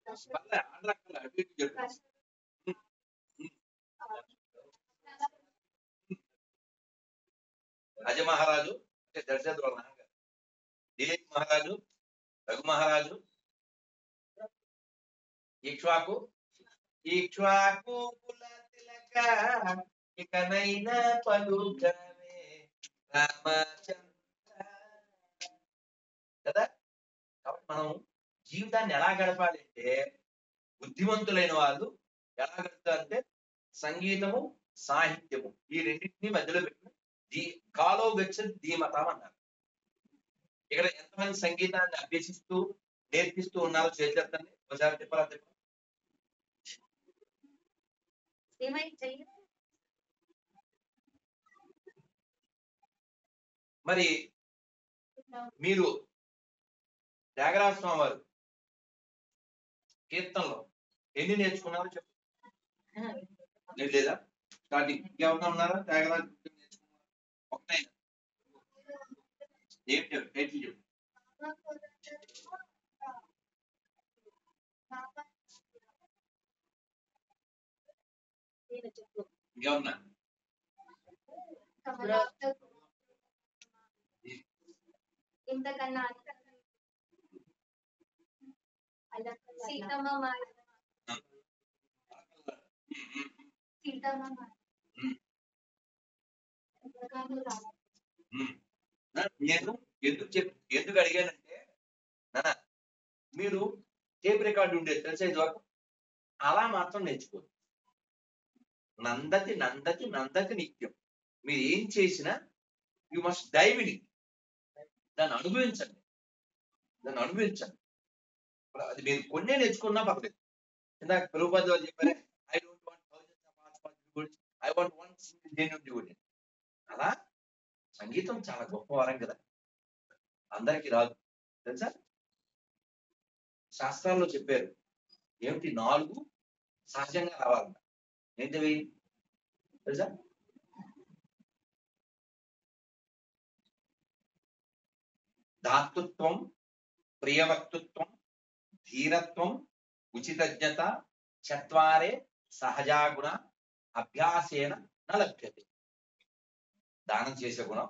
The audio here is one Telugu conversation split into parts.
అజ మహారాజు అంటే దశరథుడు వాళ్ళ నాన్నగారు, దిలీప్ మహారాజు, రఘు మహారాజు, ఇక్ష్వాకు ఇక్ష్వాకు కుల తిలక ఇకనైనా పలుకవే రామచంద్ర కదా. కాబట్టి మనం జీవితాన్ని ఎలా గడపాలి అంటే, బుద్ధిమంతులైన వాళ్ళు ఎలా గడుపుతారంటే సంగీతము సాహిత్యము ఈ రెండింటిని మధ్యలో పెట్టి కాలో గచ్చ ధీమతం అన్నారు. ఇక్కడ ఎంతమంది సంగీతాన్ని అభ్యసిస్తూ నేర్పిస్తూ ఉన్నారో చేసేతండి ఒకసారి చెప్పాలా చెప్పండి. మరి మీరు త్యాగరాజ స్వామి వారు కీర్తనలో ఎన్ని నేర్చుకున్నారో చెప్పు. లేదా స్టార్టింగ్ ఇంకెవరైనా ఉన్నారా త్యాగరాజ నేర్చుకున్నారు? ఒకటైనా ఏం చెప్పు టైటిల్ చెప్పు. ఇంకేమన్నా ఇంతకన్నా సీతమ్మ నేను ఎందుకు అడిగానంటే నాన్న మీరు టేప్ రికార్డు ఉండేది తెలిసే వరకు అలా మాత్రం నేర్చుకోదు. నందతి నందతి నందతి నిత్యం మీరు ఏం చేసినా you must dive in it. దాన్ని అనుభవించండి, దాన్ని అనుభవించండి. అది మీరు కొన్నే నేర్చుకున్నా పర్లేదు. ఇందాక ప్రభుపాద వాళ్ళు చెప్పారే I don't want thousands I want one single devotee. అలా సంగీతం చాలా గొప్ప వరం కదా, అందరికి రాదు తెలుసా. శాస్త్రాల్లో చెప్పారు ఏమిటి 4 సహజంగా రావాలంట. ఏంటివి తెలుసా? ధాతృత్వం, ప్రియవక్తృత్వం, ధీరత్వం, ఉచితజ్ఞత, చత్వారే సహజాగుణ అభ్యాసేన న లభ్యతే. దానం చేసే గుణం,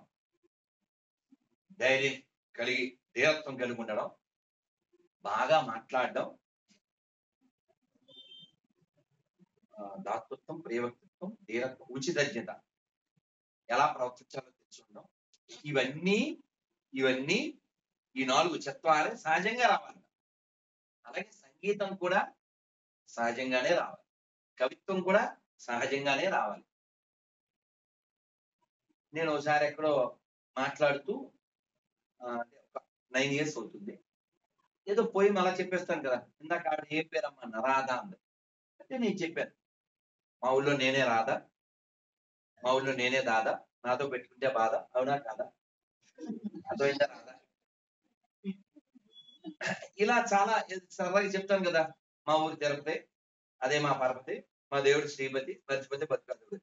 ధైర్యం కలిగి ధీరత్వం కలిగి ఉండడం, బాగా మాట్లాడడం, దాతృత్వం, ప్రియవక్తృత్వం, ధీరత్వం, ఉచితజ్ఞత, ఎలా ప్రవర్తించాలో తెలుసుకుందాం. ఇవన్నీ ఈ 4 చత్వారే సహజంగా రావాలి. అలాగే సంగీతం కూడా సహజంగానే రావాలి, కవిత్వం కూడా సహజంగానే రావాలి. నేను ఒకసారి ఎక్కడో మాట్లాడుతూ ఒక 9 years అవుతుంది, ఏదో పోయి అలా చెప్పేస్తాను కదా. ఇందాక ఆవిడ ఏం పేరమ్మా రాధా అంది అంటే నేను చెప్పాను మా ఊళ్ళో నేనే రాధా, మా ఊళ్ళో నేనే దాదా, నాతో పెట్టుకుంటే బాధ. అవునా కాదా? అర్థమైందా రాధా? ఇలా చాలా సరదాగా చెప్తాను కదా. మా ఊరు తిరుపతి, అదే మా పరపతి, మా దేవుడు శ్రీపతి, మర్చిపోతే బతుకది.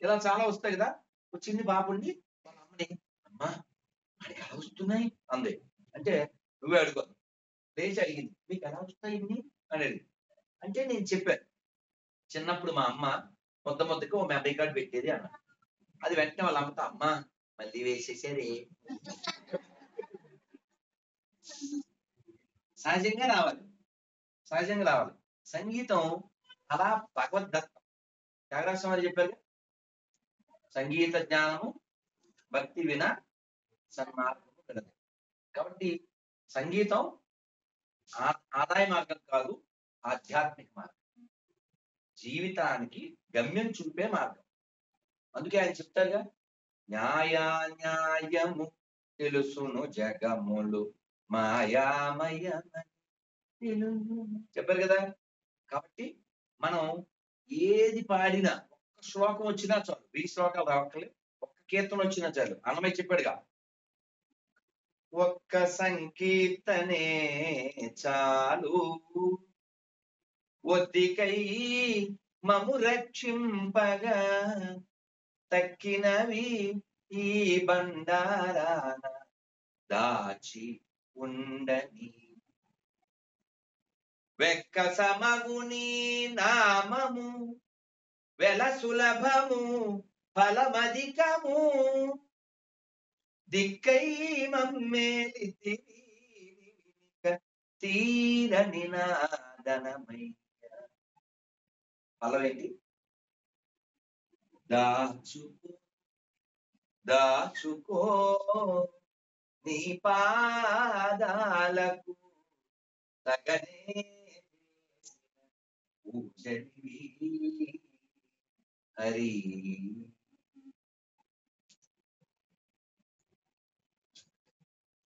ఇలా చాలా వస్తాయి కదా. వచ్చింది బాబుండి వాళ్ళ అమ్మని, అమ్మా వాడికి ఎలా వస్తున్నాయి అంది. అంటే నువ్వే అడుగు, లేచి అడిగింది మీకు ఎలా వస్తాయి ఇన్ని అనేది. అంటే నేను చెప్పాను చిన్నప్పుడు మా అమ్మ ముద్దకి ఓ మెమరీ కార్డు పెట్టేది అన్న. అది వెంటనే వాళ్ళ అమ్మతో అమ్మ మళ్ళీ వేసేసేది. సహజంగా రావాలి, సహజంగా రావాలి. సంగీతం అలా భగవద్దత్తం. త్యాగరాజ స్వామి చెప్పారు సంగీత జ్ఞానము భక్తి విన సన్మార్గము కలదు. కాబట్టి సంగీతం ఆదాయ మార్గం కాదు, ఆధ్యాత్మిక మార్గం, జీవితానికి గమ్యం చూపే మార్గం. అందుకే ఆయన చెప్తారుగా న్యాయము తెలుసును జగములు మాయామయమని చెప్పారు కదా. కాబట్టి మనం ఏది పాడినా, ఒక్క శ్లోకం వచ్చినా చాలు, 20 శ్లోకాలు రావట్లేదు, ఒక్క కీర్తన వచ్చినా చాలు. అన్నమయ్య చెప్పాడుగా ఒక్క సంకీర్తనే చాలు ఒద్దికై మము రక్షింపగా తక్కినవి ఈ బండారాన దాచి ఉండని. వెక్కసమగుని నామము వెల సులభము ఫలమధికము దిక్కై మమ్మేలితివి తీరని నాదనమయ్య. ఫలమేంటి? దాచుకో దాచుకో నీ పాదాలకు తగనే పూజనివి హరి.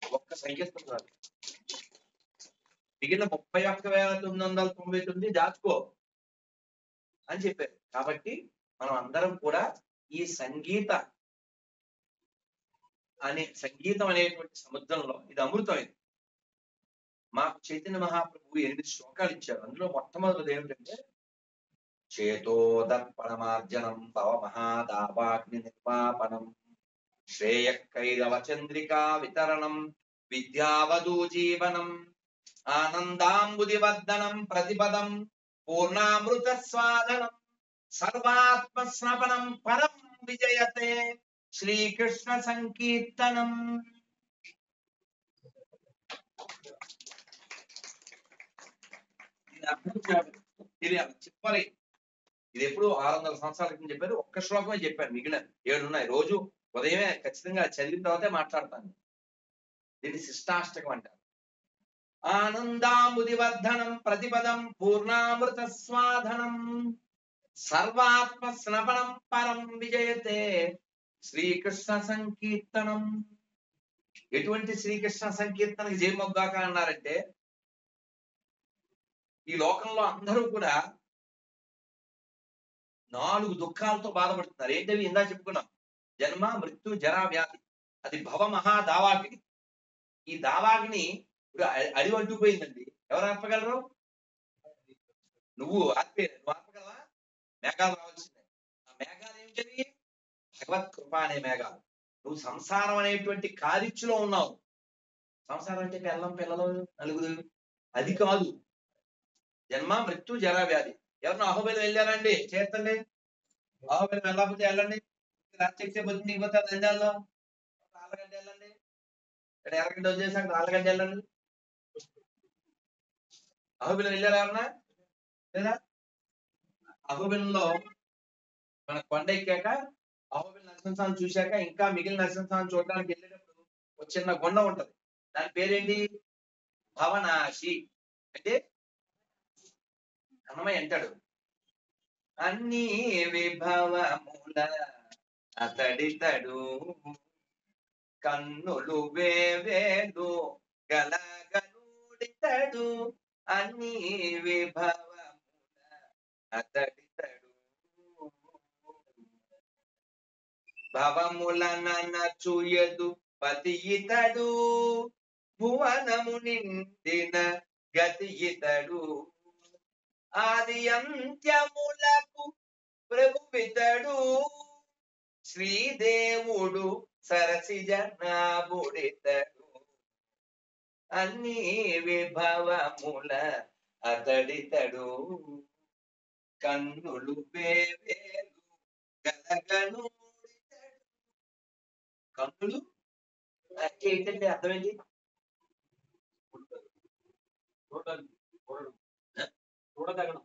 ఒక్క సంకీర్తన కాదు, మిగిలిన 31,999 దాచుకో అని చెప్పారు. కాబట్టి మనం అందరం కూడా ఈ సంగీతం అనేటువంటి సముద్రంలో ఇది అమృతమైంది. మాకు చైతన్య మహాప్రభు 8 శ్లోకాలు ఇచ్చారు. అందులో మొట్టమొదటిది ఏమిటంటే చేతోదర్పణమార్జనం తవ మహాదావాగ్ని నిర్వాపనం శ్రేయకైరవ చంద్రికా వితరణం విద్యావధూ జీవనం ఆనందాంబుదివర్ధనం ప్రతిపదం పూర్ణామృత స్వాదనం సర్వాత్మ స్నపనం పరం విజయతే శ్రీకృష్ణ సంకీర్తనం. ఇది చెప్పాలి. ఇది ఎప్పుడు 600 సంవత్సరాల క్రితం చెప్పారు. ఒక్క శ్లోకమే చెప్పారు, మిగిలిన 7 ఉన్నాయి. రోజు ఉదయమే ఖచ్చితంగా చదివిన తర్వాతే మాట్లాడతాను. దీన్ని శిష్టాష్టకం అంటారు. ఆనందాంబుదివర్ధనం ప్రతిపదం పూర్ణామృత స్వాధనం సర్వాత్మ స్నపనం పరం విజయతే శ్రీకృష్ణ సంకీర్తనం. ఎటువంటి శ్రీకృష్ణ సంకీర్తనకి జయమొగ్గాక అన్నారంటే, ఈ లోకంలో అందరూ కూడా 4 దుఃఖాలతో బాధపడుతున్నారు. ఏంటవి? ఇందా చెప్పుకున్నాం, జన్మ మృత్యు జరా వ్యాధి. అది భవ మహా దావాగ్ని. ఈ దావాగ్ని ఇప్పుడు అడివి అంటుకుపోయిందండి. ఎవరు ఆపగలరు? నువ్వు ఆపగలవా? మేఘాలు రావాల్సిందే. ఆ మేఘాలు ఏమిటవి? భగవత్ కృప అనే మేఘాలు. నువ్వు సంసారం అనేటువంటి కారిచ్చులో ఉన్నావు. సంసారం అంటే పిల్లలు నలుగురు, అది కాదు. జన్మ మృత్యు జరా వ్యాధి. ఎవరిన అహోబిలం వెళ్ళారండి? చేస్తండి. అహోబిలం వెళ్ళకపోతే వెళ్ళండి. రాత్రి మిగిపోతే నంద్యాలలో 4 గంటలు వెళ్ళండి. ఇక్కడ 2 గంటలు వచ్చేసాక 4 గంటలు వెళ్ళండి. అహోబిలం వెళ్ళారా ఎవరన్నా? లేదా? అహోబిలంలో మన కొండ ఎక్కాక అహోబిలం నరసింహస్వామి చూశాక ఇంకా మిగిలిన నరసింహస్వామి చూడడానికి వెళ్ళేటప్పుడు ఒక చిన్న కొండ ఉంటది. దాని పేరేంటి? భవనాశి. అంటే అన్నమయ్య అంటాడు, అన్ని విభవముల అతడితడు కన్నులు వేవేలు గలగనుడితడు అన్ని విభవముల అతడితడు భవముల ననచుయదు పతి ఇతడు భువనము నిండిన గతి ఇతడు ఆది అంత్యములకు ప్రభువితడు శ్రీదేవుడు సరసిజనాభుడితడు అన్ని విభవముల అతడితడు కన్నులు వేవేలు గలగనుడితడు. కన్నులు అంటే ఏంటంటే అర్థం ఏంటి? చూడదగడం.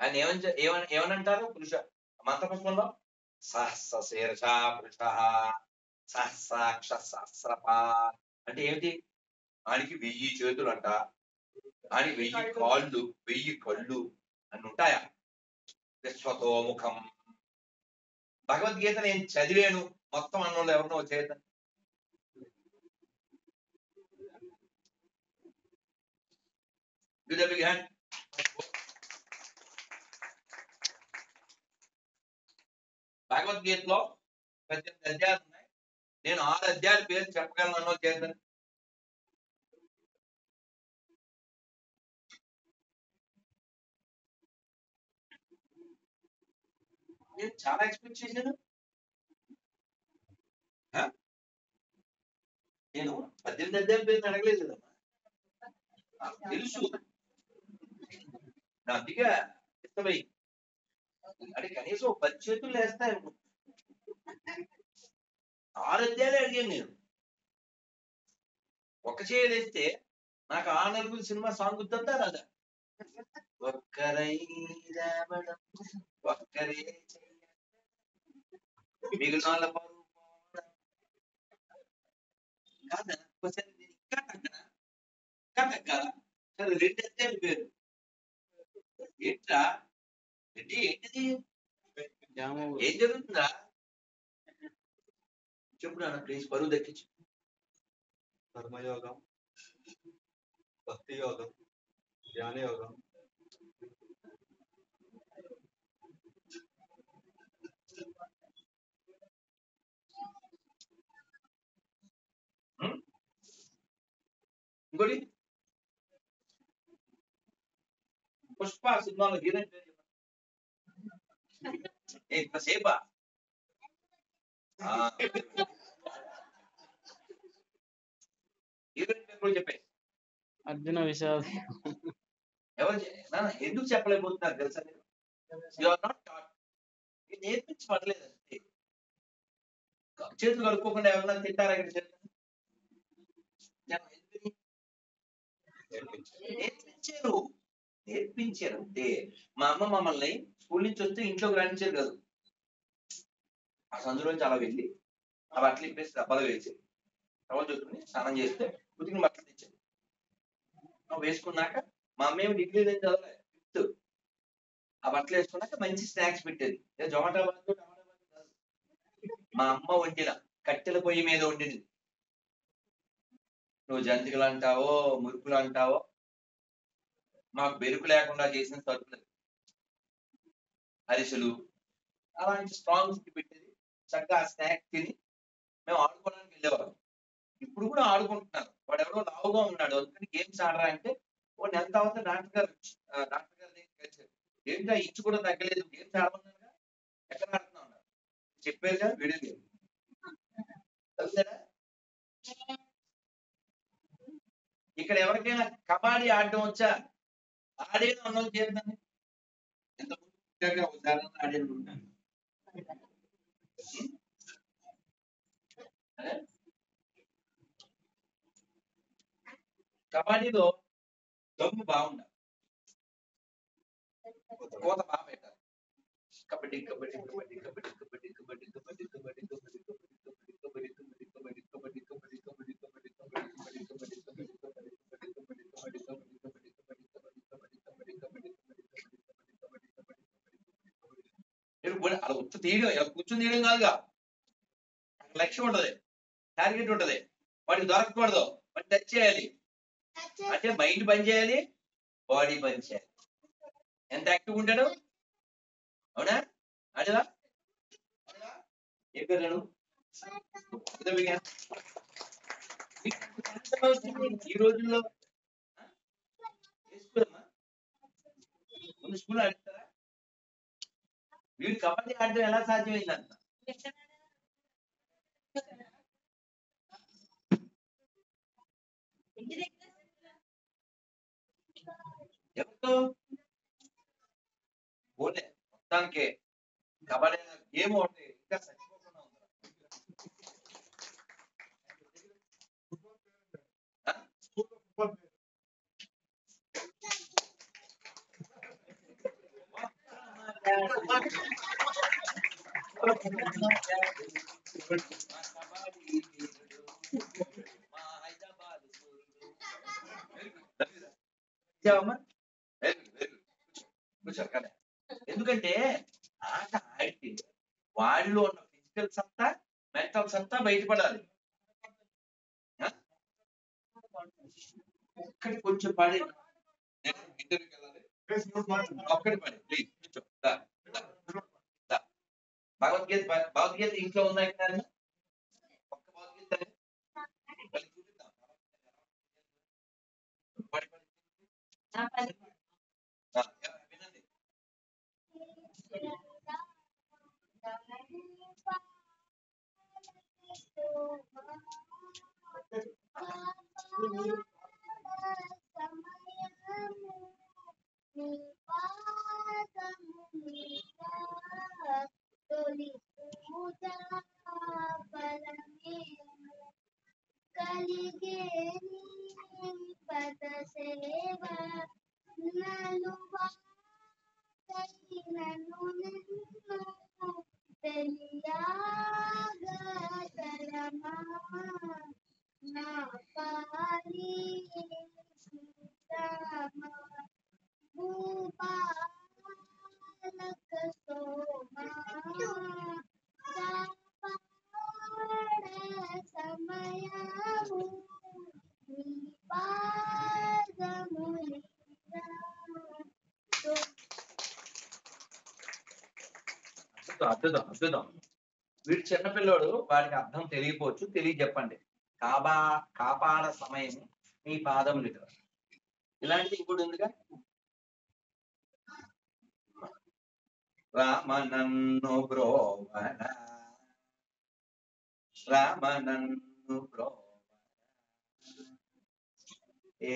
ఆయన ఏమనంటారు? పురుష మంత్రపుష్పంలో సహస్ర శీర్ష పురుష సహస్రాక్ష సహస్రప అంటే ఏమిటి? ఆయనకి 1000 చేతులు అంట, ఆయనకి 1000 కాళ్ళు, 1000 కళ్ళు అని ఉంటాయా? విశ్వతోముఖం. భగవద్గీత నేను చదివాను మొత్తం అన్నోళ్ళు ఎవరినో చేత భగవద్గీతలో 18 అధ్యాయాలు ఉన్నాయి. నేను 6 అధ్యాయాల పేరు చెప్పగలను అన్నో చేద్దాం. నేను చాలా ఎక్స్పెక్ట్ చేశాను. నేను 18 అధ్యాయం పేరు అడగలేదు కదమ్మా, నాకు తెలుసు. నా అందుకే ఇష్టమై అంటే కనీసం 10 చేతులు వేస్తాయి 6 అధ్యాయాలు అడిగాను నేను. ఒక చేయలేస్తే నాకు ఆ నలుగురు సినిమా సాంగ్ గుర్తుందా రాదా? ఒక్కరై రావడం ఒక్కరే మిగిలిన వాళ్ళ పరువు పోవడం. కాదా ఒకసారి నేను ఇంకా తగ్గనా, ఇంకా తగ్గాల? సరే 2 అధ్యాయులు పేరు ఏంట్రా రెడ్డి, ఏంటిది, ఏం జరుగుతుందా చెప్పు నాన్న ప్లీజ్, పరువు దక్కించు. కర్మయోగం, భక్తి యోగం, ధ్యాన యోగం, ఇంకోటి పుష్ప సినిమాలో హీరోయిన్ పేరు ఇంతసేపా? హీరోయిన్ పేరు కూడా చెప్పే. అర్జున విషాద్. ఎవరు నాన్న ఎందుకు చెప్పలేకపోతున్నారు తెలుసా? నేను యు ఆర్ నాట్ టాట్, నేర్పించి పడలేదు అంతే. చేతులు కడుక్కోకుండా ఎవరన్నా తింటారా ఇక్కడ చేతులు? నేర్పించారు, నేర్పించారు అంతే. మా అమ్మ మమ్మల్ని స్కూల్ నుంచి వస్తే ఇంట్లోకి రాణించారు కాదు, ఆ సందులోంచి అలా వెళ్ళి ఆ బట్టలు ఇప్పేసి డబ్బాలు వేసి టవల్ చుట్టుకుని స్నానం చేస్తే ఉతికిన బట్టలు తెచ్చారు. వేసుకున్నాక మా అమ్మ ఏమి డిగ్రీ లేదు చదవలే, ఫిఫ్త్. ఆ బట్టలు వేసుకున్నాక మంచి స్నాక్స్ పెట్టేది. జొమాటో మా అమ్మ వండిన కట్టెల పొయ్యి మీద వండింది. నువ్వు జంతికలు అంటావో మురుకులు అంటావో, మాకు బెరుకు లేకుండా చేసిన సరుకులు, అరిసెలు, అలాంటి స్ట్రాంగ్ ఫుడ్ పెట్టేది. చక్కగా ఆ స్నాక్ తిని మేము ఆడుకోవడానికి వెళ్ళేవాళ్ళం. ఇప్పుడు కూడా ఆడుకుంటున్నారు. వాడు ఎవరో లావుగా ఉన్నాడు, అందుకని గేమ్స్ ఆడరా అంటే వాడిని ఎంత అవుతా డాక్టర్ గారు దగ్గరికి కలిసారు. ఏంటో ఇంచు కూడా తగ్గలేదు, గేమ్స్ ఆడమన్నారుగా, ఎక్కడ ఆడుతున్నా ఉన్నారు చెప్పారుగా వీడియో గేమ్. తెలుసారా? ఇక్కడ ఎవరికైనా కబడ్డీ ఆడడం వచ్చా? ఆడేది అన్నది చేద్దాం. ఎంత ఉదాహరణ ఆడేది ఉంటాను. కబడ్డీలో దమ్ము బాగుండాలి, కోత బాగా పెట్టాలి. కబడ్డీ కబడ్డీ కబడ్డీ కబడ్డీ కబడ్డీ కబడ్డీ కబడ్డీ కబడ్డీ కబడ్డీ కబడ్డీ కబడ్డీ కబడ్డీ కబడ్డీ కబడ్డీ కబడ్డీ కబడ్డీ కబడ్డీ కబడ్డీ అలా ఉత్త తీయడం, ఇలా కూర్చొని తీయడం కాదుగా, లక్ష్యం ఉంటది, టార్గెట్ ఉంటది. వాడికి దొరకకూడదు, వాడిని టచ్ చేయాలి. అంటే మైండ్ పని చేయాలి, బాడీ పని చేయాలి. ఎంత యాక్టివ్ ఉంటాడు, అవునా? అడలా ఏ పేరు ఈ రోజుల్లో ముందు స్కూల్ ఆడతారా? వీడు కబడ్డీ ఆడడం ఎలా సాధ్యమైందంట? ఎవరితో పోలే, మొత్తానికి కబడ్డీ గేమ్ ఒకటి ఇంకా చచ్చిపోకుండా ఉంది. ఎందుకంటే ఆట ఆడితే వాడిలో ఉన్న ఫిజికల్ సత్తా, మెంటల్ సత్తా బయటపడాలి. ఒక్కటి కొంచెం పాడే, ఇంటర్వ్యూకి వెళ్ళాలి, ఒక్కటి పాడే ప్లీజ్. భగవద్గీత, భగవద్గీత ఇంట్లో ఉన్నాయి కదా, ఒక్క భగవద్గీత చూపిద్దాం. వినండి. సమయము నీ పాదము మీద తొలి పూజా ఫలమేను కలిగే నీ పద సేవ నన్ను వాసైనను నిన్ను తెలియగలమా నా పాలి సీతమా భూపాలక సోమా కాపాడ సమయము నీ పాదములిద. అద్భుతం అద్భుతం. వీడు చిన్నపిల్లోడు, వాడికి అర్థం తెలియకపోవచ్చు, చెప్పండి. కాపాడ సమయం మీ పాదములు. ఇలాంటిది ఇంకోటి ఉందిగా, రామనన్ను బ్రోవన రామనన్ను బ్రోవన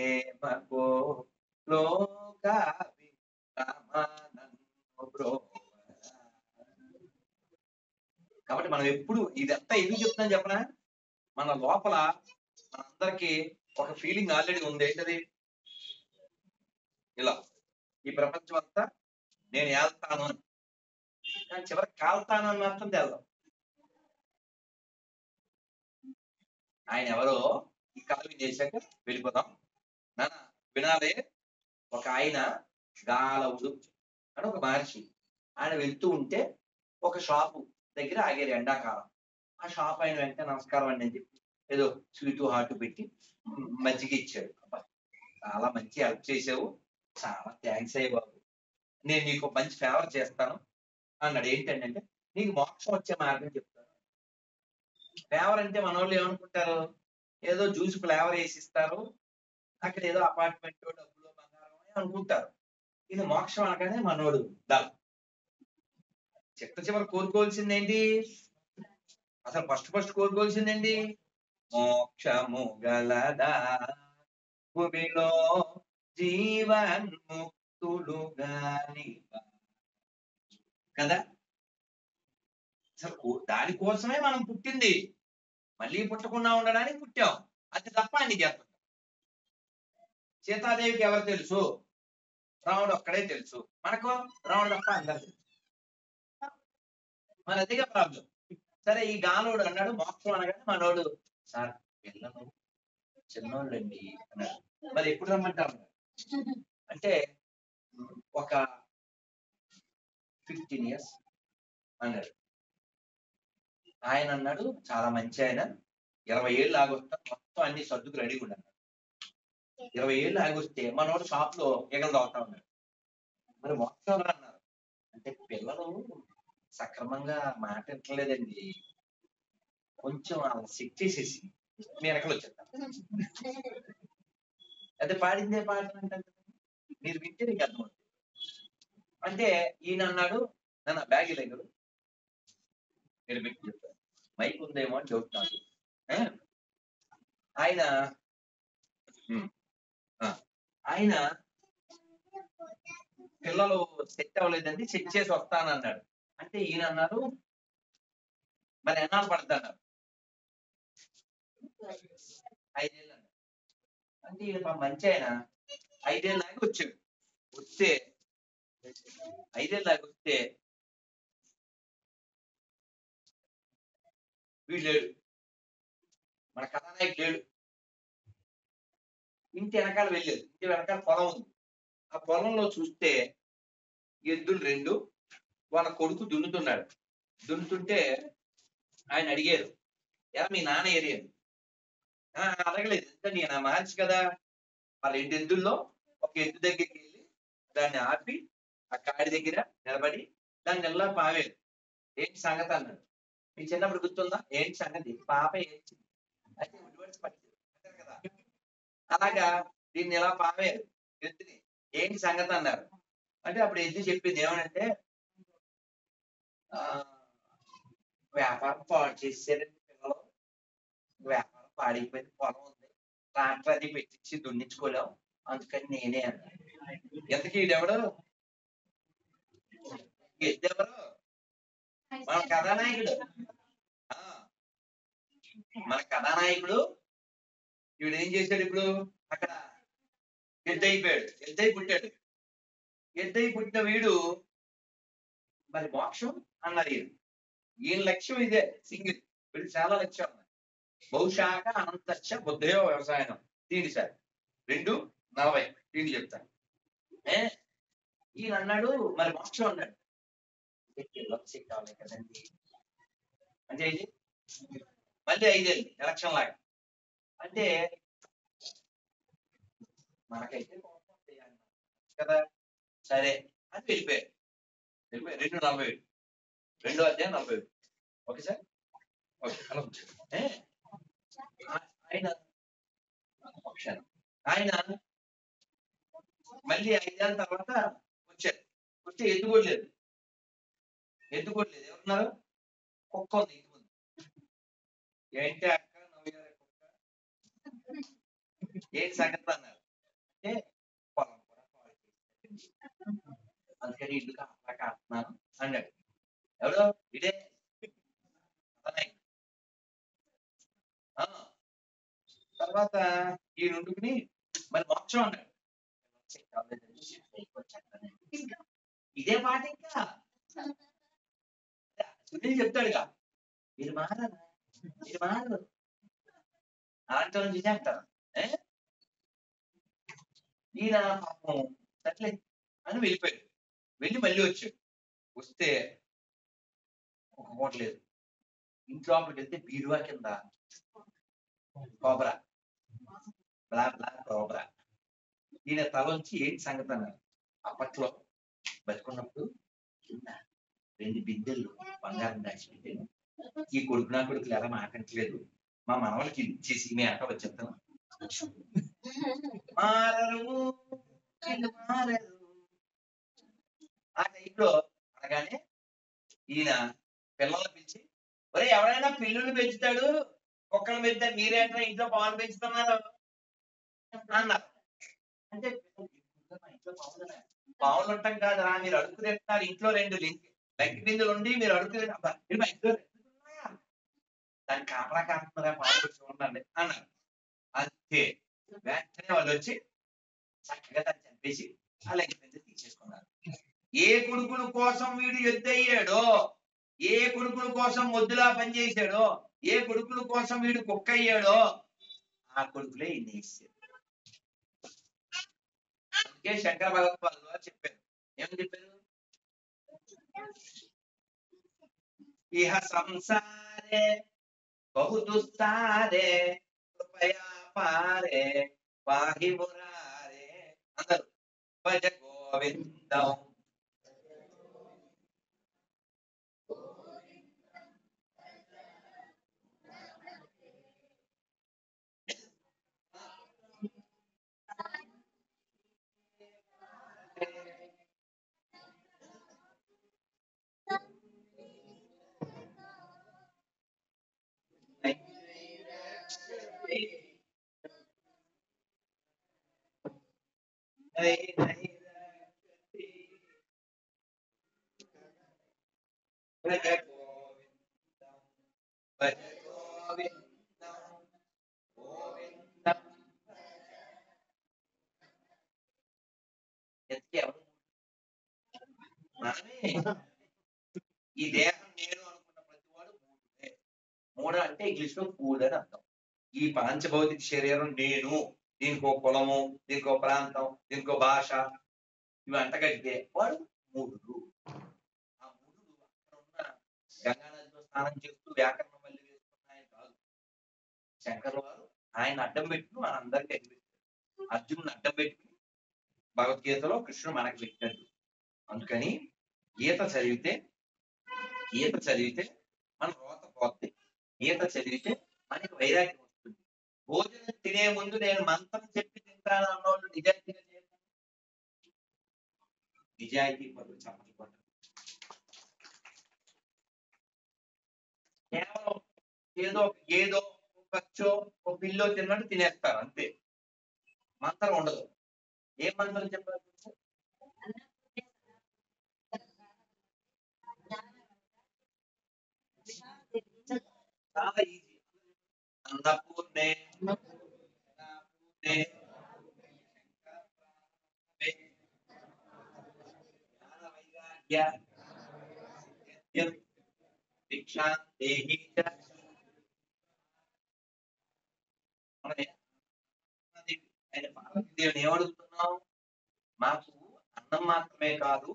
ఏమకో లోకావి రామనన్ను బ్రోవన. కాబట్టి మనం ఎప్పుడు ఇదంతా ఎందుకు చెప్తున్నాం చెప్పనా, మన లోపల మనందరికి ఒక ఫీలింగ్ ఆల్రెడీ ఉంది. ఏంటది? ఇలా ఈ ప్రపంచం అంతా నేను వెళ్తాను అని, కానీ చివరికి కాల్తాను అని మాత్రం తెల్దాం. ఆయన ఎవరో ఈ కళ చేశాక వెళ్ళిపోదాం. నాన్న వినాలే, ఒక ఆయన గాలవుడు అని ఒక మహర్షి, ఆయన వెళ్తూ ఉంటే ఒక షాపు దగ్గర ఆగారు ఎండాకాలం. ఆ షాప్ ఆయన వెంటనే నమస్కారం అండి అని చెప్పి ఏదో స్వీటు హాటు పెట్టి మజ్జిగ ఇచ్చాడు. అబ్బా చాలా మంచి హెల్ప్ చేసావు, చాలా థ్యాంక్స్ అయ్యి బాబు, నేను నీకు మంచి ఫేవర్ చేస్తాను అన్నాడు. ఏంటంటే నీకు మోక్షం వచ్చే మార్గం చెప్తాను. ఫేవర్ అంటే మన వాళ్ళు ఏమనుకుంటారు, ఏదో జ్యూస్ ఫ్లేవర్ వేసి ఇస్తారు, అక్కడ ఏదో అపార్ట్మెంట్ డబ్బులు బంగారం అని అనుకుంటారు. ఇది మోక్షం అనగానే మనోడు దళ చివరి కోరుకోవాల్సిందేంటి, అసలు ఫస్ట్ కోరుకోవాల్సిందేంటి, మోక్షము గలదా భూమిలో జీవన్ముక్తులు గాని కదా. అసలు దానికోసమే మనం పుట్టింది, మళ్ళీ పుట్టకుండా ఉండడానికి పుట్టాం. అది తప్ప అన్ని చేస్తాం. సీతాదేవికి ఎవరు తెలుసు, రాముడు ఒక్కడే తెలుసు. మనకు రాముడు తప్ప అందరు తెలుసు. మన అదిగా ప్రాబ్లం. సరే ఈ గాలోడు అన్నాడు మోక్షం అనగానే మనోడు, సార్ పిల్లలు చిన్నోళ్ళండి అన్నాడు. మరి ఎప్పుడు రమ్మంటారు అంటే ఒక 15 years అన్నాడు. ఆయన అన్నాడు చాలా మంచి ఆయన, 20 ఏళ్ళు ఆగొస్తా, మొత్తం అన్ని సర్దుకు రెడీ ఉన్నాడు. 20 ఏళ్ళు ఆగొస్తే మనోడు షాప్ లో ఎగలు తాగుతా ఉన్నాడు. మరి మొత్తం అన్నారు అంటే పిల్లలు సక్రమంగా మాట్లాడలేదండి, కొంచెం అలా సెట్ చేసేసి మీ వెనకలు వచ్చేస్తాను. అదే పాడిందే పాట అంటే మీరు వింటే నీకు అర్థమవుతుంది. అంటే ఈయన అన్నాడు, నన్ను బ్యాగ్ దగ్గర మీరు పెట్టి చెప్తారు, మైక్ ఉందేమో అని చెబుతున్నాను. ఆయన ఆయన పిల్లలు సెట్ అవ్వలేదండి, సెట్ చేసి వస్తానన్నాడు. అంటే ఈయన అన్నారు మరి ఎన్నాళ్ళు పడుతుంది అన్నారు. 5 ఏళ్ళు అన్నారు. అంటే ఈయన మంచి ఆయన 5 ఏళ్ళు దాకా వచ్చాడు. వస్తే 5 ఏళ్ళు దాకా వస్తే వీడు లేడు, మన కథానాయకు లేడు. ఇంటి వెనకాల వెళ్ళలేదు, ఇంటి వెనకాల పొలం ఉంది. ఆ పొలంలో చూస్తే ఎద్దులు 2, వాళ్ళ కొడుకు దున్నుతున్నాడు. దున్నుతుంటే ఆయన అడిగారు, ఎలా మీ నాన్న ఏరియాను? అడగలేదు, ఎందుకంటే నేను మహర్షి కదా. ఆ 2 ఎద్దుల్లో ఒక ఎద్దు దగ్గరికి వెళ్ళి దాన్ని ఆపి ఆ కాడి దగ్గర నిలబడి దాన్ని ఎలా పావేరు. ఏంటి సంగతి అన్నాడు. మీ చిన్నప్పుడు గుర్తుందా, ఏంటి సంగతి, పాప ఏంటి అంటే కదా. అలాగా దీన్ని ఎలా పావేరు ఎద్దుని, ఏంటి సంగతి అన్నారు. అంటే అప్పుడు ఎద్దు చెప్పింది ఏమనంటే, వ్యాపారం పాడు చేసేసారండి పిల్లలు, వ్యాపారం పాడైపోయింది, పొలం ఉంది, ట్రాక్టర్ అది పెట్టించి దున్నించుకోలేం, అందుకని నేనే అన్నా. ఎంతకీ ఈడెవడు? ఎద్దెవరు? మన కథానాయకుడు. ఆ, మన కథానాయకుడు. వీడు ఏం చేశాడు ఇప్పుడు? అక్కడ ఎద్దయిపోయాడు, ఎద్దయి పుట్టాడు. ఎద్దయి పుట్టిన వీడు మరి మోక్షం అన్నారు ఈయన. ఈయన లక్ష్యం ఇదే సింగిల్. వీడు చాలా లక్ష్యం అన్నారు. బహుశాఖ అనంతచ్చ బుద్ధయో వ్యవసాయం. తీయండి సార్ 2:40 తీయండి చెప్తాను. ఈయన అన్నాడు మరి మోక్షం అన్నాడు. కావాలి కదండి అంటే ఇది మళ్ళీ 5 ఏళ్ళు ఎలక్షన్ లాగా. అంటే మనకైతే కదా, సరే అని వెళ్ళిపోయారు. 2:47 2వ అధ్యాయం 47. ఓకే సార్, ఓకే అలా ఆయన ఆయన మళ్ళీ 5 ఏళ్ళ తర్వాత వచ్చారు. వస్తే ఎత్తుకోలేదు. ఎవరున్నారు? కుక్క ఉంది ఇంటి ముందు. ఏంటి అక్క నవ్వుయారు కుక్క, ఏంటి సంగతి అన్నారు. అంటే పొలం కూడా అందుకని ఇల్లు అలా కాస్తున్నాను అన్నాడు. ఎవడో ఇదే తర్వాత ఈ రెండుకుని మరి మోక్షం అన్నాడు. ఇదే మాట ఇంకా సునీల్ చెప్తాడుగా, మీరు మారరు అలాంటి వాళ్ళు చూసేస్తారు. ఈయన పాపం సర్లే అని వెళ్ళిపోయాడు. వెళ్ళి మళ్ళీ వచ్చాడు. వస్తే ఒక మూట లేదు. ఇంట్లో లోపలికి వెళ్తే బీరువా కింద కోబ్రా, బ్లాక్ కోబ్రా. ఈయన తలంచి ఏంటి సంగతి అన్నారు. అప్పట్లో బతుకున్నప్పుడు కింద 2 బిందెలు బంగారం దాచిపెట్టాను. ఈ కొడుకునా కొడుకులు ఎలా మాకంటలేదు, మా మనవలకి ఇచ్చేసి మీ అంట వచ్చేస్తాను. మారరు ఆ టైంలో అనగానే ఈయన పిల్లల్ని పిలిచి, ఒరే ఎవరైనా పిల్లుని పెంచుతాడు, కుక్కలు పెంచుతాడు, మీరేంటో ఇంట్లో పాలు పెంచుతున్నారు అన్నారు. అంటే పావులు ఉంటాం కాదురా, మీరు అడుగు తింటున్నారు. ఇంట్లో 2 లెగ్ బిందులు ఉండి మీరు అడుగు దాన్ని కాపలా కాస్తున్నారా, పాలు చూడండి అన్నారు. అంతే వెంటనే వాళ్ళు వచ్చి చక్కగా దాన్ని చంపేసి ఆ లెగ్ బిందులు తీసేసుకున్నారు. ఏ కొడుకుల కోసం వీడు ఎద్దయ్యాడో, ఏ కొడుకుల కోసం మొద్దులా పనిచేశాడో, ఏ కొడుకుల కోసం వీడు కుక్క అయ్యాడో, ఆ కొడుకులే ఇన్ని ఇచ్చాడు. అందుకే శంకర భగవత్పాదులు వారు చెప్పారు. ఏమని చెప్పారు? ఇహ సంసారే బహు దుస్తారే కృపయా పారే పాహి మురారే. అందరూ భజ గోవిందం. భజ గోవిందం భజ గోవిందం గోవిందం. మనమే ఈ దేహం నేను అనుకున్న ప్రతి వాడు మూడే. మూడ అంటే ఇంగ్లీష్ లో ఫుడ్ అని అర్థం. ఈ పాంచభౌతిక శరీరం నేను, దీనికో కులము, దీనికో ప్రాంతం, దీనికో భాష, ఇవి అంటగడితే వాడు మూడు. ఆ మూడు అక్కడ ఉన్న గంగా నదిలో స్నానం చేస్తూ వ్యాకరణం మళ్ళీ వేసుకున్నాయని కాదు. శంకర్ వారు ఆయన అడ్డం పెట్టుకుని మనందరికీ అనిపిస్తారు. అర్జునుని అడ్డం పెట్టుకుని భగవద్గీతలో కృష్ణుడు మనకి పెట్టినట్టు. అందుకని గీత చదివితే మన రోత పోద్ది. గీత చదివితే మనకి వైరాగ్యం వస్తుంది. భోజనం తినే ముందు నేను మంత్రం చెప్పి తింటాను అన్నోళ్ళు నిజాయితీగా చేస్తాను. నిజాయితీ పనులు చెప్పకుండా కేవలం ఏదో పచ్చో ఒక పిల్లో తిన్నట్టు తినేస్తారు అంతే. మంత్రం ఉండదు. ఏ మంత్రం చెప్పాలి? చాలా ఈజీ. అన్నపూర్ణే అన్నపూర్ణే జ్ఞాన వైరాగ్య యజ్ఞం దీక్షాం దేహి చ. మనం ఆయన పార్వతీదేవిని ఏమడుగుతున్నాం? మాకు అన్నం మాత్రమే కాదు,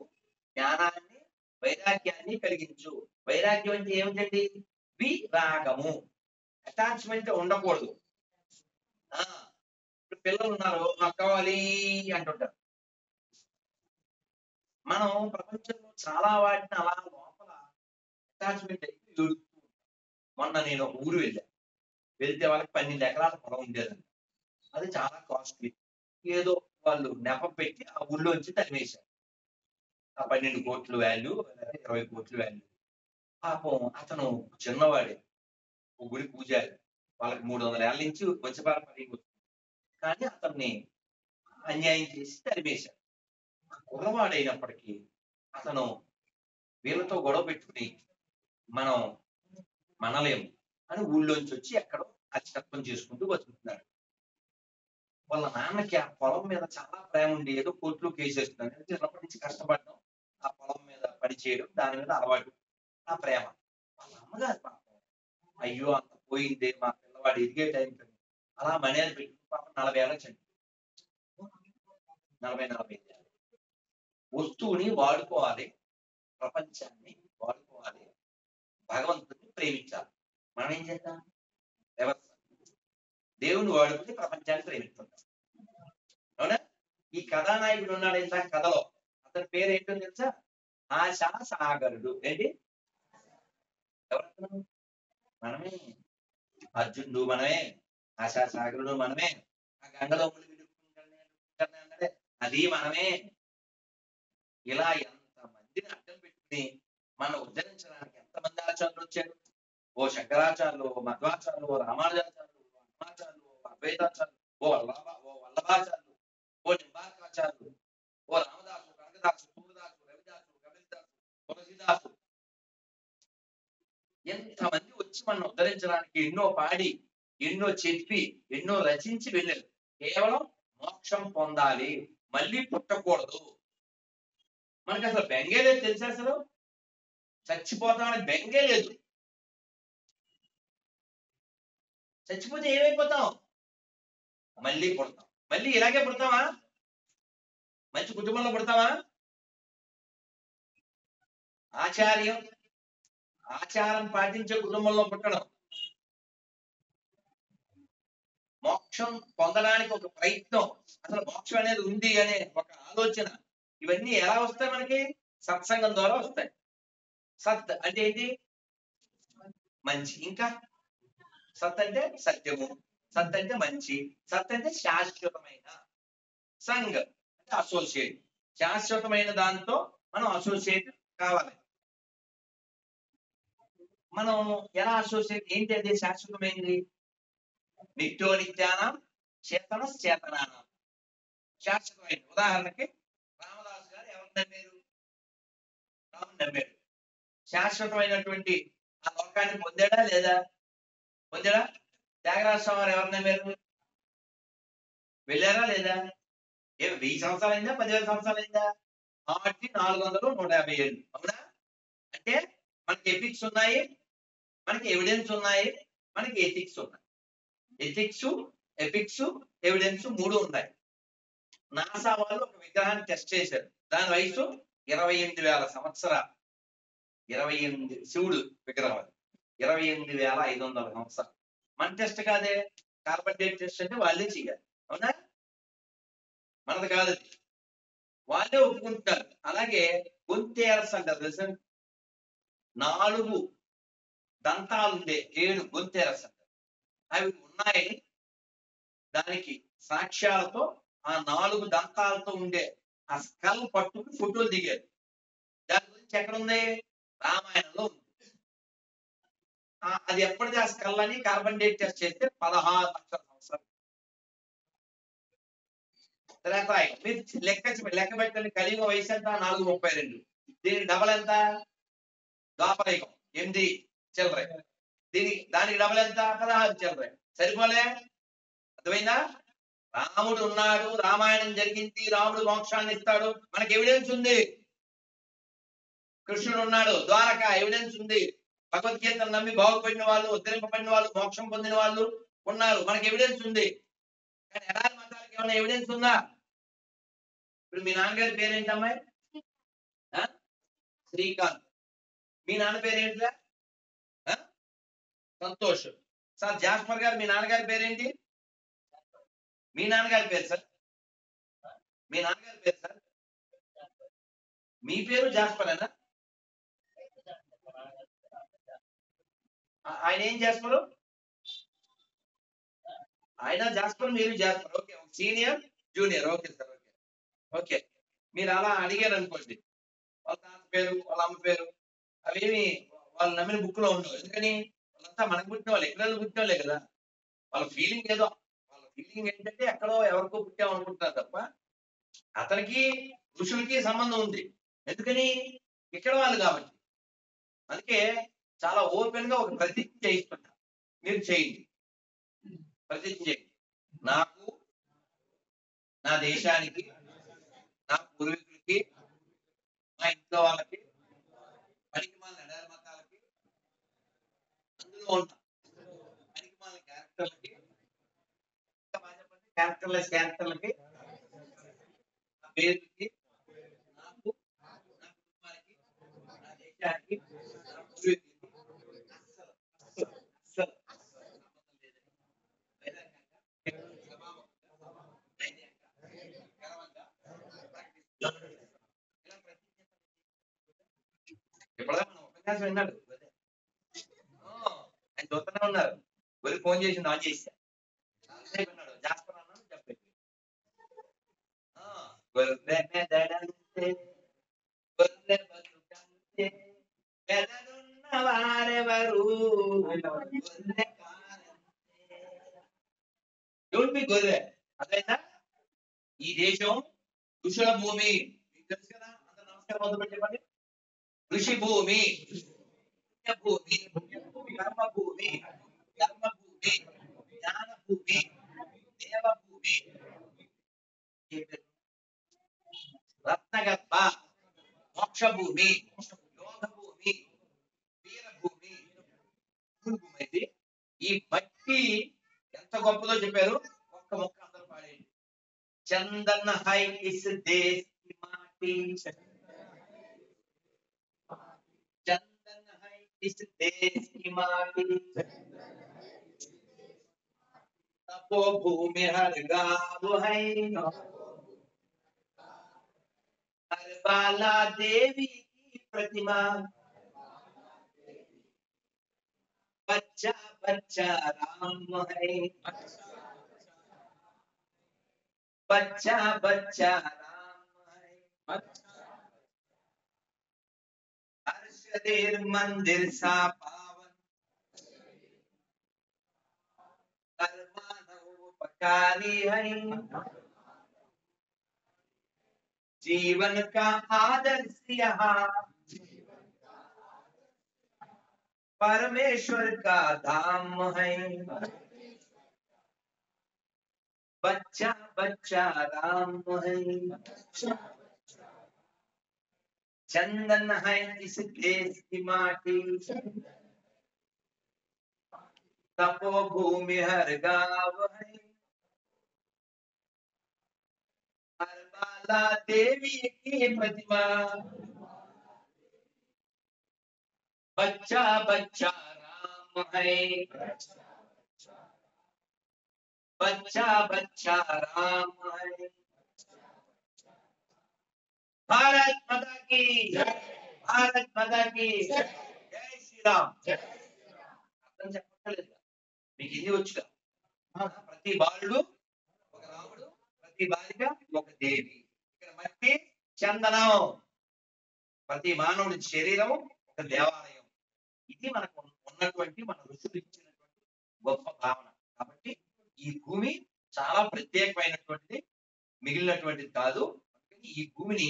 జ్ఞానాన్ని వైరాగ్యాన్ని కలిగించు. వైరాగ్యం అంటే ఏమిటండి? విరాగము, అటాచ్మెంట్ ఉండకూడదు. ఆ ఇప్పుడు పిల్లలు ఉన్నారు, నాకు కావాలి అంటుంటారు. మనం ప్రపంచంలో చాలా వాటిని అలా లోపల అటాచ్మెంట్ అయితే ఏడుస్తూ ఉంటాం. మొన్న నేను ఒక ఊరు వెళ్తే వాళ్ళకి 12 ఎకరాల పొలం ఉండేదండి. అది చాలా కాస్ట్లీ. ఏదో వాళ్ళు నెపం పెట్టి ఆ ఊళ్ళోంచి తరిమేశారు. ఆ 12 కోట్ల వాల్యూ, 20 కోట్ల వాల్యూ. పాపం అతను చిన్నవాడే, ఒక గుడి పూజారి. వాళ్ళకి 300 ఏళ్ల నుంచి వచ్చి కానీ అతన్ని అన్యాయం చేసి తరిమేశారు. కుర్రవాడైనప్పటికీ అతను వీళ్ళతో గొడవ పెట్టుకుని మనం మనలేము అని ఊళ్ళోంచి వచ్చి ఎక్కడో ఖచ్చితత్వం చేసుకుంటూ బతుకుతున్నాడు. వాళ్ళ నాన్నకి ఆ పొలం మీద చాలా ప్రేమ ఉండి ఏదో కోర్టులో కేసేస్తున్నాడు. చిన్నప్పటి నుంచి కష్టపడడం, ఆ పొలం మీద పని చేయడం, దాని మీద అలవాటు, ఆ ప్రేమ. వాళ్ళ అమ్మగారు పాపం, అయ్యో అంత పోయిందే, మా పిల్లవాడు ఎదిగే టైం అలా మనేది పెట్టి పాపం 40 ఏళ్ళ చండి, 40-45 ఏళ్ళు. వస్తువుని వాడుకోవాలి, ప్రపంచాన్ని వాడుకోవాలి, భగవంతుడిని ప్రేమించాలి. మనం ఏం చేద్దాం? రివర్స్. దేవుని వాడుకుని ప్రపంచాన్ని ప్రేమిస్తుంటాం. అవునా? ఈ కథానాయకుడు ఉన్నాడు ఇంత కథలో, అతని పేరు ఏంటో తెలుసా? ఆశా సాగరుడు. ఏంటి? ఎవరు? మనమే. అర్జునుడు మనమే, ఆశా సాగరుడు మనమే, ఆ గంగలో అన్నాడే అది మనమే. ఇలా ఎంతమందిని అడ్డం పెట్టుకుని మనం ఉద్ధరించడానికి ఎంతమంది ఆచార్యులు వచ్చారు? ఓ శంకరాచార్యులు, ఓ మధ్వాచార్యులు, ఓ రామానుజాచార్యులు, ఓ అన్నమాచార్యులు, ఓ అద్వైతాచార్యులు, ఓ వల్లభాచార్యులు, ఓ నింబార్కాచార్యులు, ఓ రామదాసు, కనకదాసు, సూరదాసు, రవిదాసు, కపిలదాసు, తులసిదాసు. ఎంతమంది వచ్చి మనం ఉద్ధరించడానికి ఎన్నో పాడి, ఎన్నో చెప్పి, ఎన్నో రచించి వెళ్ళారు. కేవలం మోక్షం పొందాలి, మళ్ళీ పుట్టకూడదు. మనకి అసలు బెంగే లేదు తెలుసా? అసలు చచ్చిపోతామని బెంగే లేదు. చచ్చిపోతే ఏమైపోతాం? మళ్ళీ పుడతాం. మళ్ళీ ఇలాగే పుడతామా? మంచి కుటుంబంలో పుడతామా? ఆచారం పాటించే కుటుంబంలో పుట్టడం, మోక్షం పొందడానికి ఒక ప్రయత్నం, అసలు మోక్షం అనేది ఉంది అనే ఒక ఆలోచన, ఇవన్నీ ఎలా వస్తాయి మనకి? సత్సంగం ద్వారా వస్తాయి. సత్ అంటే ఏంటి? మంచి. ఇంకా సత్ అంటే సత్యము, సత్ అంటే మంచి, సత్ అంటే శాశ్వతమైన. సంఘ్ అంటే అసోసియేట్, శాశ్వతమైన దాంతో మనం అసోసియేట్ కావాలి. మనం ఎలా అసోసియేట్? ఏంటి అది శాశ్వతమైంది? నిత్యో నిత్యానం చేతన చేతనానం. శాశ్వతమైంది. ఉదాహరణకి రామదాసు గారు ఎవరు నమ్మారు? రాముని నమ్మారు. శాశ్వతమైనటువంటి ఆ లోకాన్ని పొందాడా లేదా? పొందాడా? త్యాగరాజ స్వామి వారు ఎవరు నమ్మారు? వెళ్ళారా లేదా? 1000 సంవత్సరాలు అయిందా? 10,000 సంవత్సరాలు అయిందా? 450 ఏళ్ళు. అవునా? అంటే మనకి ఎపిక్స్ ఉన్నాయి, మనకి ఎవిడెన్స్ ఉన్నాయి, మనకి ఎథిక్స్ ఉన్నాయి. ఎపిక్స్, ఎవిడెన్స్ 3 ఉన్నాయి. నాసా వాళ్ళు ఒక విగ్రహాన్ని టెస్ట్ చేశారు. దాని వయసు 28,000 సంవత్సరాలు. 28 శివుడు విగ్రహం, 28,500 సంవత్సరాలు. మన టెస్ట్ కాదే, కార్బన్ డేట్ టెస్ట్ అంటే వాళ్ళే చేయాలి. అవునా? మనది కాదు, వాళ్ళే ఒప్పుకుంటున్నారు. అలాగే గొంతేరస్ అంటారు తెలుసా? 4 దంతాలుండే 7 గొంతేరస్ అంటారు. అవి ఉన్నాయి. దానికి సాక్ష్యాలతో ఆ 4 దంతాలతో ఉండే ఆ స్కల్ పట్టుకు ఫోటోలు దిగారు. దాని గురించి ఎక్కడుంది? రామాయణంలో ఉంది. అది ఎప్పుడు చేస్తే కళ్ళని కార్బన్ డేట్ టెస్ట్ చేస్తే 16 లక్షల సంవత్సరాలు. త్రేతాయుగం మీరు లెక్క పెట్టండి. కలియుగ వయసు ఎంత? 432. దీనికి డబల్ ఎంత? ద్వాపరయుగం 8 చిల్లర. దానికి డబల్ ఎంత? 16 చిల్లర. సరిపోలే? అర్థమైందా? రాముడు ఉన్నాడు, రామాయణం జరిగింది, రాముడు మోక్షాన్ని ఇస్తాడు, మనకి ఎవిడెన్స్ ఉంది. కృష్ణుడు ఉన్నాడు, ద్వారక ఎవిడెన్స్ ఉంది. భగవద్గీతను నమ్మి బాగుపడిన వాళ్ళు, ఉద్ధరింపబడిన వాళ్ళు, మోక్షం పొందిన వాళ్ళు ఉన్నారు, మనకి ఎవిడెన్స్ ఉంది. కానీ ఎడారి మతాలకి ఏమైనా ఎవిడెన్స్ ఉందా? ఇప్పుడు మీ నాన్నగారి పేరేంటి అమ్మాయి? శ్రీకాంత్. మీ నాన్న పేరేంటిరా? సంతోష్. సార్ జాస్పర్ గారు, మీ నాన్నగారి పేరేంటి? మీ నాన్నగారి పేరు సార్? మీ నాన్నగారి పేరు సార్? మీ పేరు జాస్పరేనా? ఆయన ఏం చేస్తారు? ఆయన జాస్పర్, మీరు Jasper. Okay, senior junior. Okay sir, okay okay. మీరు అలా అడిగారు అనుకోండి, వాళ్ళ తాత పేరు, వాళ్ళ అమ్మ పేరు అవేమి వాళ్ళు నమ్మిన బుక్ లో ఉండవు. ఎందుకని? వాళ్ళంతా మనకు పుట్టిన వాళ్ళు, ఎక్కడ పుట్టిన వాళ్ళే కదా. వాళ్ళ ఫీలింగ్ ఏదో, వాళ్ళ ఫీలింగ్ ఏంటంటే ఎక్కడో ఎవరికో పుట్టాం అనుకుంటున్నారు తప్ప అతనికి ఋషులకి సంబంధం ఉంది. ఎందుకని? ఇక్కడ వాళ్ళు కాబట్టి. అందుకే చాలా ఓపెన్ గా ఒక ప్రతిజ్ఞ చేయిస్తున్నా, మీరు చేయండి. ప్రతిజ్ఞ చేయండి. నాకు, నా దేశానికి, నా పూర్వీకులకి, మా ఇంట్లో వాళ్ళకి, పనికిమాలిన ఎడారి మతాలకి, అందులో ఉన్న పనికిమాలిన క్యారెక్టర్లకి, క్యారెక్టర్లెస్ క్యారెక్టర్లకి, నా పేరుకి, నాకు, నా కుటుంబానికి, నా దేశానికి, నా పూర్వీకులకి అస్సలు సంబంధం లేదని ఎప్పుడైనా మనం ఉపన్యాసం విన్నాడు. ఆయన చూస్తూనే ఉన్నారు. వెళ్ళి ఫోన్ చేసి ఆన్ చేశా విన్నాడు. జాస్పర్ అన్నాను చెప్పండి. గొర్రె మెదడంతే, గొర్రె బతుకంతే, మెదడున్న వారెవరు, గొర్రె కారంతే. డోంట్ బి గొర్రె. అదైనా ఈ దేశం ఋషుల భూమి, మీకు తెలుసు కదా. అందరూ నమస్కారం మొదలు చెప్పండి. ఋషి భూమి, పుణ్యభూమి, కర్మభూమి, కర్మభూమి, జ్ఞానభూమి, దేవభూమి, రత్నగర్భ, మోక్షభూమి, యోగభూమి, వీరభూమి, భూమి అయితే ఈ మట్టి ఎంత గొప్పదో చెప్పారు. ఒక్క మొక్క అందరూ పాడేయండి. చందన్ హై ఇస్ దేశ్ కి మాటి, चंदन है इस देश की माटी, तपोभूमि हर गाँव है, हर बाला देवी की प्रतिमा, बच्चा बच्चा राम है, बच्चा बच्चा राम है, हर शरीर मंदिर सा पावन, हर मानव उपकारी है, जीवन का आदर्श यहाँ, परमेश्वर का धाम है, बच्चा बच्चा राम है, चंदन है इस देश की माटी, तपोभूमि हर गाँव है, हर बाला देवी की प्रतिमा, बच्चा बच्चा राम है, बच्चा बच्चा राम है। भारत माता की, भारत माता की जय श्री राम। అర్థం చెప్పట్లేదు మీకు, ఇది వచ్చుగా. ప్రతి బాలుడు ఒక రాముడు, ప్రతి బాలిక ఒక దేవి. ఇక్కడ మట్టి చందనం, ప్రతి మానవుడి శరీరం ఒక దేవాలయం. ఇది మనకు ఉన్నటువంటి మన ఋషులు ఇచ్చినటువంటి గొప్ప భావన. కాబట్టి ఈ భూమి చాలా ప్రత్యేకమైనటువంటిది, మిగిలినటువంటిది కాదు. ఈ భూమిని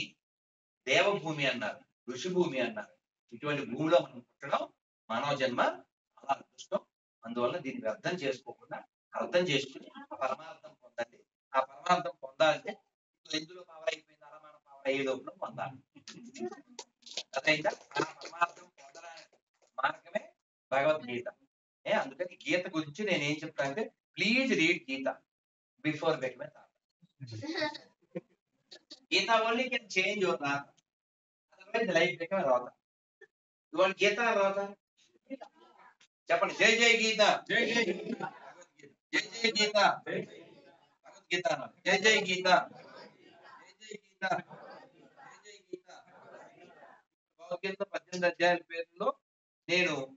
దేవభూమి అన్నారు, ఋషి భూమి అన్నారు. ఇటువంటి భూమిలో మనం పుట్టడం మానవ జన్మ చాలా అదృష్టం. అందువల్ల దీన్ని అర్థం చేసుకోకుండా అర్థం చేసుకుని పరమార్థం పొందండి. ఆ పరమార్థం పొందాలంటే ఎందులో పవర్ అయిపోయింది, అలా మన పవర్ అయ్యే లోపల పొందాలి. అదైతే ఆ పరమార్థం పొందడానికి మార్గమే భగవద్గీత. అందుకని గీత గురించి నేను ఏం చెప్తాను అంటే, please read Gita before becoming thought. Gita only can change your thought, otherwise life become రాత. ఇవాళ గీత రాత చెప్పండి. జై జై గీత, జై జై గీత, జై జై గీత, భగవద్గీత, జై జై గీత, జై జై గీత, జై జై గీత. భగవద్గీత 18 అధ్యాయాల పేరులో నేను